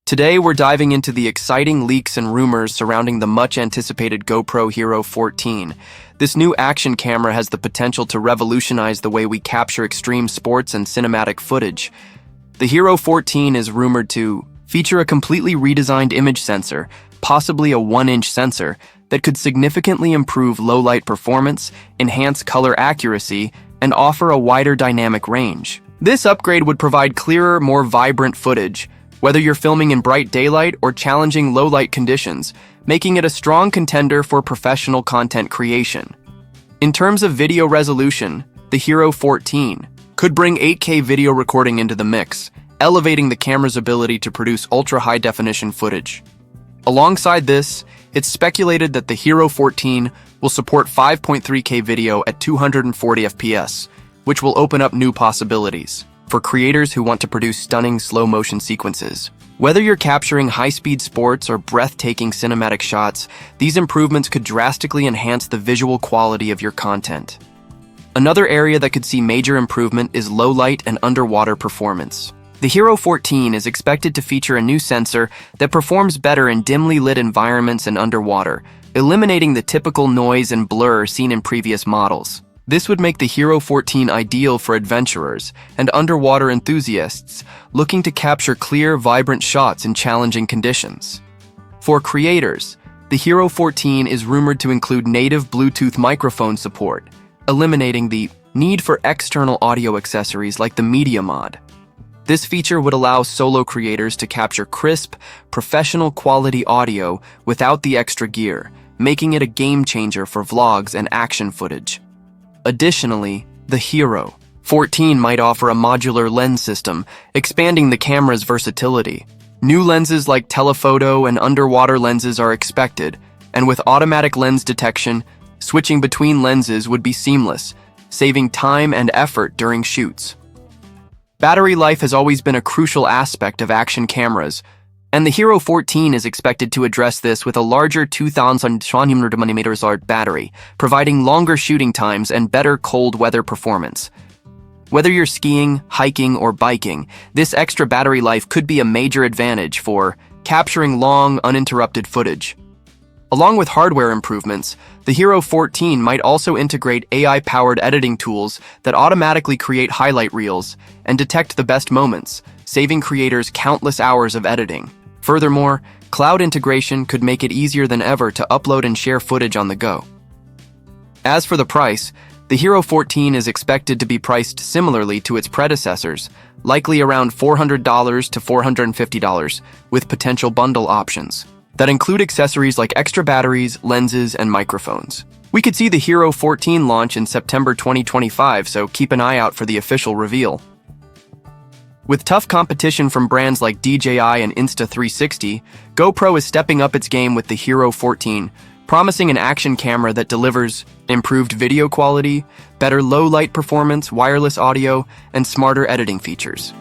Today, we're diving into the exciting leaks and rumors surrounding the much-anticipated GoPro Hero 14. This new action camera has the potential to revolutionize the way we capture extreme sports and cinematic footage. The Hero 14 is rumored to feature a completely redesigned image sensor, possibly a 1-inch sensor, that could significantly improve low-light performance, enhance color accuracy, and offer a wider dynamic range. This upgrade would provide clearer, more vibrant footage, whether you're filming in bright daylight or challenging low-light conditions, making it a strong contender for professional content creation. In terms of video resolution, the Hero 14 could bring 8K video recording into the mix, elevating the camera's ability to produce ultra-high-definition footage. Alongside this, it's speculated that the Hero 14 will support 5.3K video at 240 FPS, which will open up new possibilities for creators who want to produce stunning slow-motion sequences. Whether you're capturing high-speed sports or breathtaking cinematic shots, these improvements could drastically enhance the visual quality of your content. Another area that could see major improvement is low-light and underwater performance. The Hero 14 is expected to feature a new sensor that performs better in dimly lit environments and underwater, eliminating the typical noise and blur seen in previous models. This would make the Hero 14 ideal for adventurers and underwater enthusiasts looking to capture clear, vibrant shots in challenging conditions. For creators, the Hero 14 is rumored to include native Bluetooth microphone support, eliminating the need for external audio accessories like the Media Mod. This feature would allow solo creators to capture crisp, professional quality audio without the extra gear, making it a game changer for vlogs and action footage. Additionally, the Hero 14 might offer a modular lens system, expanding the camera's versatility. New lenses like telephoto and underwater lenses are expected, and with automatic lens detection, switching between lenses would be seamless, saving time and effort during shoots. Battery life has always been a crucial aspect of action cameras, and the Hero 14 is expected to address this with a larger 2,200 mAh battery, providing longer shooting times and better cold weather performance. Whether you're skiing, hiking, or biking, this extra battery life could be a major advantage for capturing long, uninterrupted footage. Along with hardware improvements, the Hero 14 might also integrate AI-powered editing tools that automatically create highlight reels and detect the best moments, saving creators countless hours of editing. Furthermore, cloud integration could make it easier than ever to upload and share footage on the go. As for the price, the Hero 14 is expected to be priced similarly to its predecessors, likely around $400 to $450, with potential bundle options that include accessories like extra batteries, lenses, and microphones. We could see the Hero 14 launch in September 2025, so keep an eye out for the official reveal. With tough competition from brands like DJI and Insta360, GoPro is stepping up its game with the Hero 14, promising an action camera that delivers improved video quality, better low-light performance, wireless audio, and smarter editing features.